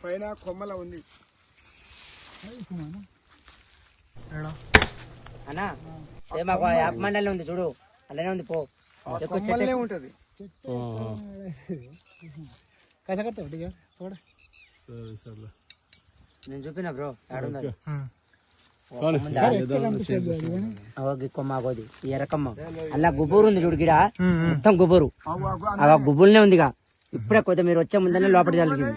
పైన కొమ్మల ఉంది అన్నా మాకు యాప్ మండలి ఉంది చూడు, అలానే ఉంది. పో కొమ్మలనే ఉంటది. నేను చూపిన బ్రో కొమ్మ కోది ఎర్రకమ్మ అలా గుబూరు ఉంది చూడు, గిడ మొత్తం గుబూరు. ఆ గుబుల్నే ఉంది. ఇప్పుడే కొద్దిగా మీరు వచ్చే ముందనే లోపల జరిగింది.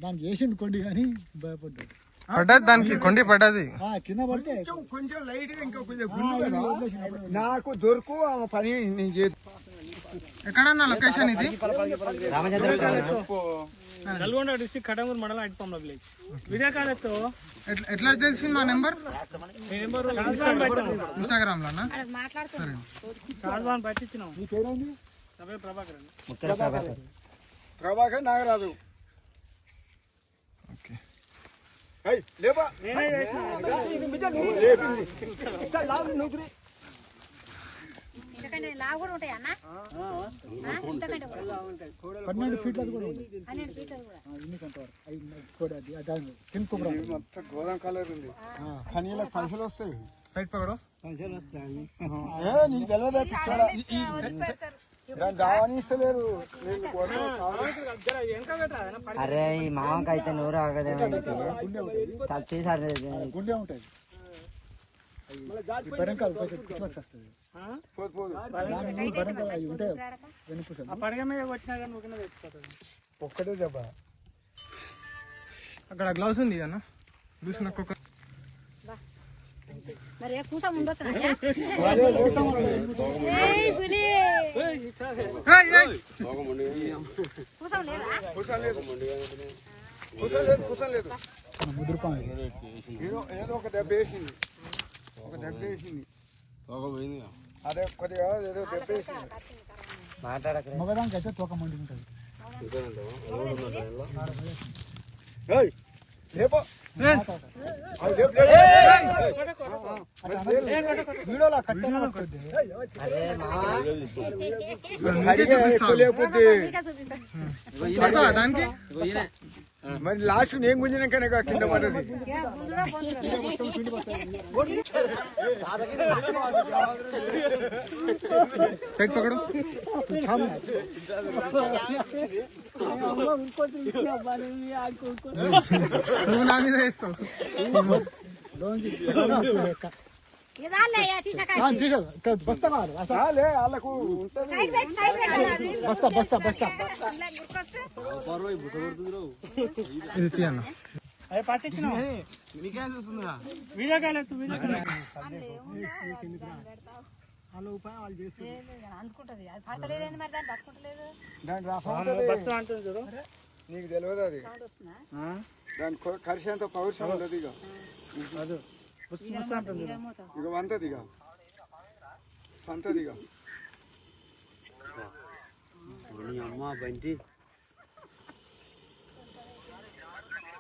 దానికి వేసిండు కొండి కానీ భయపడ్డాడు. పడ్డది దానికి కొండి పడ్డది కింద పడితే కొంచెం లైట్ గా ఇంకా కొంచెం నాకు దొరుకు పని నేను చేస్తాను. ఎక్కడన్నా లొకేషన్ ఇది? నల్గొండ డిస్ట్రిక్ట్ కటంగూరు మండలం అట్పంల విలేజ్. వివేకాలతో ఎట్లా తెలిసింది మా నెంబర్? ఇన్స్టాగ్రామ్ లోనా? పట్టించినాం. ప్రభాకర్ నాగరాజు. లేపా ఎందుకంటే లావు కూడా ఉంటాయి అన్న, 12 ఫీట్ల కూడా ఉంది. 12 ఫీట్ల కూడా మొత్తం గోధుమ కలర్ ఉంది. కానీ ఇలా పైసలు వస్తాయి. సైడ్ పగడు పైసలు వస్తాయి. నీకు తెలియదు దావనిస్తలేరు. అరే ఈ మామకి అయితే నూరు ఆగదేమో చేసారు. గుండె ఉంటుంది పడగ మీద వచ్చినా కానీ తెచ్చుకోవాలి. ఒక్కటే దెబ్బ. అక్కడ గ్లౌస్ ఉంది అన్న, చూసిన ఒక్కొక్క మరి కూస ఉండొచ్చు. ఏదో ఒక దెబ్బ వేసింది. అదే కొద్దిగా ఏదో దెబ్బ వేసింది. మగదానికి అయితే తోక మండి ఉంటుంది. దానికి మరి లాస్ట్ నేను గుంజినాకనే కింద పడ్డది. సైడ్ పకడు. నువ్వు నా మీద వేస్తావు. వాళ్ళకు బస్తా బస్తా బస్తా ఇది తీయన్న. అదే పట్టించినాం. వీడియోకాయలు అందుకుంటది. అది పడతలేదండి, మరి దాన్ని పట్టుకుంటలేదు. దాని రసం బస్సు అంటుంది చూడు, నీకు తెలియదు. అది దాని కరిసేంత పౌరుషం ఉండదు. ఇక ఇక వంతది, ఇక సంతది. ఇక అమ్మ బంటి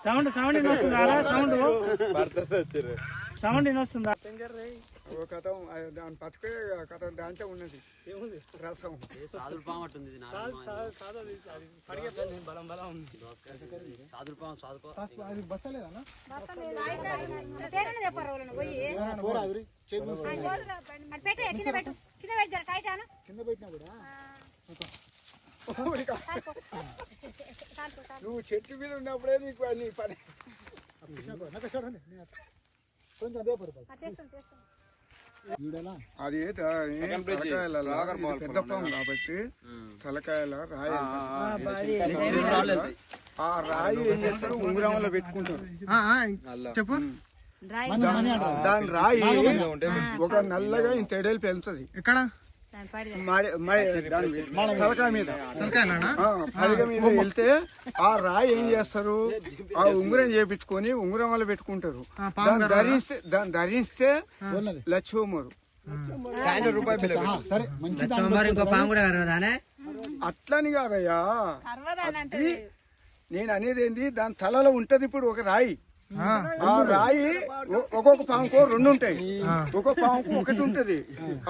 సౌండ్ వినొస్తుందా? సౌండ్ వినొస్తుందా? కథ దాని పట్టుకే కథ దాంట్లో ఉన్నది. ఏముంది రసం సాధుల పాము అట్టుంది. బలం బలం ఉంది. సాధుల పాము బస్తా లేదన్నా చెప్పారు కింద పెట్టినా కూడా నువ్వు చెట్టు మీద ఉన్నప్పుడే నీకు నీ పని. అది పెద్ద పాము కాబట్టి తలకాయల రాయి. ఆ రాయి ఏం చేస్తారు, ఉంగరంలో పెట్టుకుంటారు. చెప్పు. దాని రాయి ఒక నల్లగా ఇంత ఎడలు పెంచుతుంది. ఎక్కడ? దాని పాడి తలకాయ మీద తలకాయనా? పలక మీద వెళ్తే ఆ రాయి ఏం చేస్తారు, ఆ ఉంగరం చేపించుకొని ఉంగరం వల్ల పెట్టుకుంటారు. దాన్ని ధరిస్తే లక్ష్మరు సరే మంచి సోమవారం ఇంకో పాము కూడా కరవదానే? అట్లని కాదయ్యా, కర్వదానంటే నేను అనేది ఏంది, దాని తలలో ఉంటది ఇప్పుడు ఒక రాయి. ఆ రాయి ఒక్కొక్క పాముకు 2 ఉంటాయి, ఒక్కొక్క పాముకు 1 ఉంటది.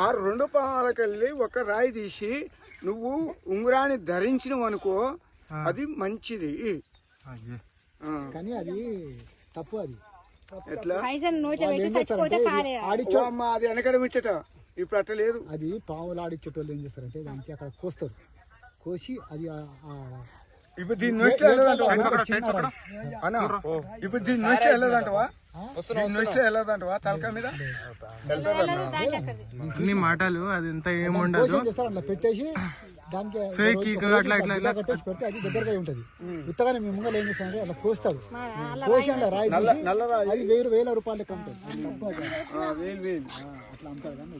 ఆ 2 పాములకెళ్ళి ఒక రాయి తీసి నువ్వు ఉంగరాన్ని ధరించినవు అనుకో, అది మంచిది. కానీ అది తప్పు. అది ఎట్లా పైసలు నోచ పెట్టి చచ్చిపోతే కాలే అమ్మ, అది వెనకడ ముచ్చట, ఇప్పుడు అట్లా లేదు. అది పాములు ఆడిచ్చేటోళ్ళు ఏం చేస్తారంటే దానికి అక్కడ కోస్తారు, కోసి అది ఇప్పుడు దీని నొచ్చి వెళ్ళదంటవా అన్నా? ఇప్పుడు దీని నొచ్చి వెళ్ళదంటవా? దీని నొచ్చి వెళ్ళదంటవా? తలకాయ మీద అన్ని మాటలు అది ఎంత ఏముండదు, చేస్తారు అట్లా పెట్టేసి దానికి ఫేక్ అట్లా ఇట్లా ఇట్లా కట్టేసి పెడితే అది దగ్గరగా ఉంటది. ఉత్తగానే మీ ముంగలు ఏం చేస్తారంటే అట్లా కోస్తాడు, కోసి అలా రాయి తీసి నల్ల రాయి అది 1000 రూపాయలు లెక్క ఉంటుంది. అట్లా అమ్ముతారు కానీ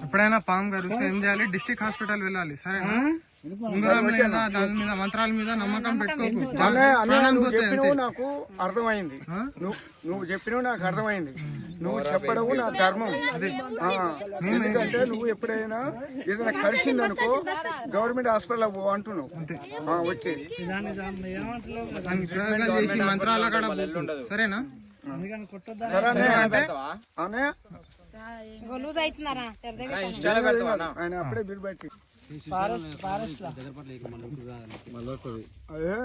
ఎప్పుడైనా పాము కరిస్తే ఏం చేయాలి? డిస్ట్రిక్ట్ హాస్పిటల్ వెళ్ళాలి, సరేనా? ఉంగరం మీద దాని మీద మంత్రాల మీద నమ్మకం పెట్టుకోకు. నువ్వు చెప్పినవు నాకు అర్థమైంది, నువ్వు చెప్పినవు నాకు అర్థమైంది. నువ్వు చెప్పడము నా ధర్మం. ఎందుకంటే నువ్వు ఎప్పుడైనా ఏదైనా కలిసింది అనుకో గవర్నమెంట్ హాస్పిటల్ పో అంటున్నావు. వచ్చి ప్రయోగాలు చేసి మంత్రాల కాడ సరేనా? అనే లూజ్ అవుతున్నారా? ఆయన అప్పుడే బిల్ బట్టి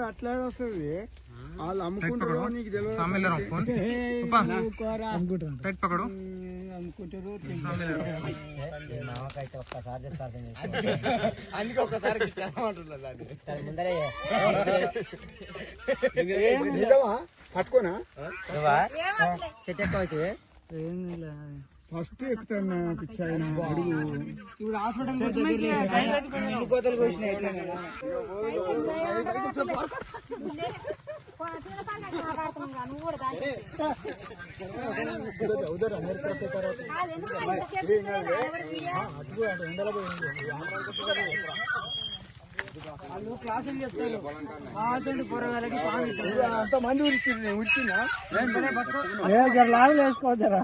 అట్లా వస్తుంది. వాళ్ళు అమ్ముకుంటారు, నీకు తెలియదు. అందుకే ఒక్కసారి ముందరే పట్టుకోనా చెట్టు ఎక్కువ అయితే ఫస్ట్ ఎక్కుతాను పిచ్చాయన అడుగు. ఇప్పుడు హాస్పిటల్ కోతలు కోసినాయి. నువ్వు కూడా క్లాసులు చెప్తారు పొరగాలకి అంత మంది ఉరికింది, ఉరికిందా? లాభం వేసుకోవచ్చారా?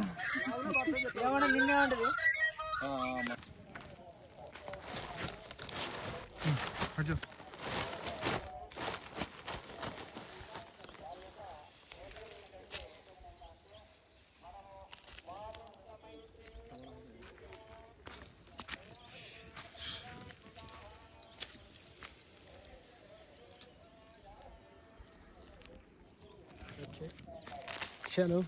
ఏమన్నా నిన్నే ఉంటది. చలో